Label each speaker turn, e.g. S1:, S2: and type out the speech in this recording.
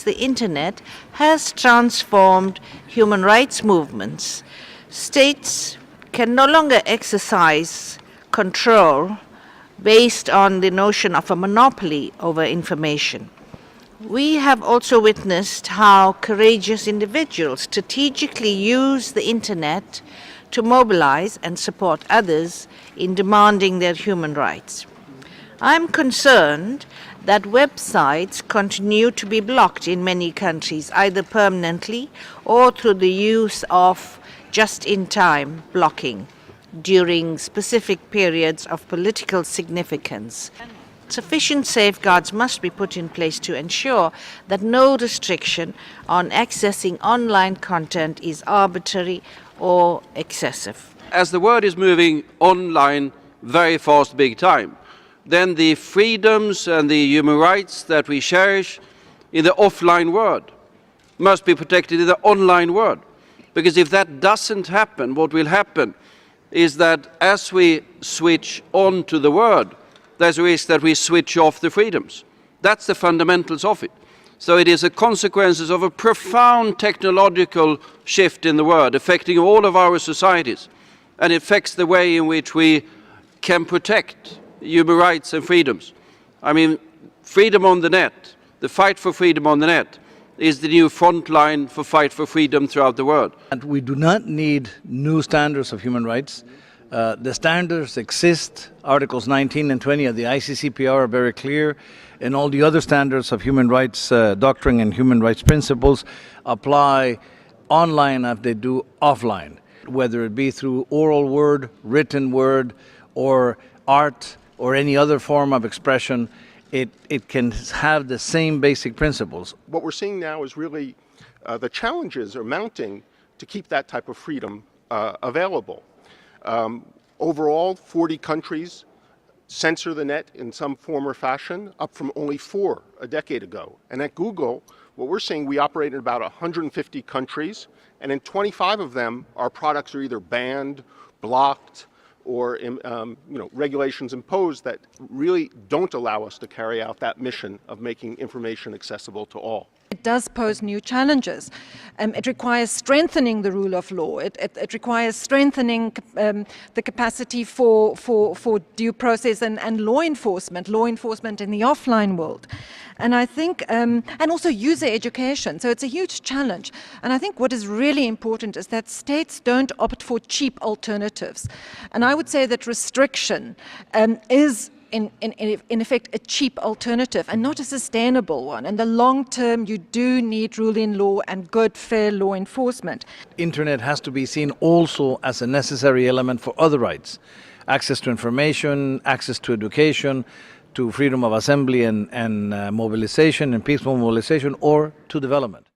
S1: The internet has transformed human rights movements. States can no longer exercise control based on the notion of a monopoly over information. We have also witnessed how courageous individuals strategically use the internet to mobilize and support others in demanding their human rights. I'm concerned that websites continue to be blocked in many countries, either permanently or through the use of just-in-time blocking during specific periods of political significance. Sufficient safeguards must be put in place to ensure that no restriction on accessing online content is arbitrary or excessive.
S2: As the world is moving online very fast, big time, then the freedoms and the human rights that we cherish in the offline world must be protected in the online world. Because if that doesn't happen, what will happen is that as we switch on to the world, there's a risk that we switch off the freedoms. That's the fundamentals of it. So it is a consequences of a profound technological shift in the world, affecting all of our societies, and it affects the way in which we can protect human rights and freedoms. I mean, freedom on the net, the fight for freedom on the net, is the new front line for fight for freedom throughout the world.
S3: And we do not need new standards of human rights. The standards exist. Articles 19 and 20 of the ICCPR are very clear, and all the other standards of human rights doctrine and human rights principles apply online as they do offline, whether it be through oral word, written word, or art, or any other form of expression. It can have the same basic principles.
S4: What we're seeing now is really the challenges are mounting to keep that type of freedom available. Overall, 40 countries censor the net in some form or fashion, up from only 4 a decade ago. And at Google, what we're seeing, we operate in about 150 countries, and in 25 of them, our products are either banned, blocked, or regulations imposed that really don't allow us to carry out that mission of making information accessible to all.
S5: It does pose new challenges. It requires strengthening the rule of law. It requires strengthening the capacity for due process and law enforcement in the offline world. And I think, and also user education. So it's a huge challenge. And I think what is really important is that states don't opt for cheap alternatives. And I would say that restriction is in effect, a cheap alternative and not a sustainable one. In the long term, you do need rule in law and good, fair law enforcement.
S3: Internet has to be seen also as a necessary element for other rights. Access to information, access to education, to freedom of assembly and mobilization and peaceful mobilization, or to development.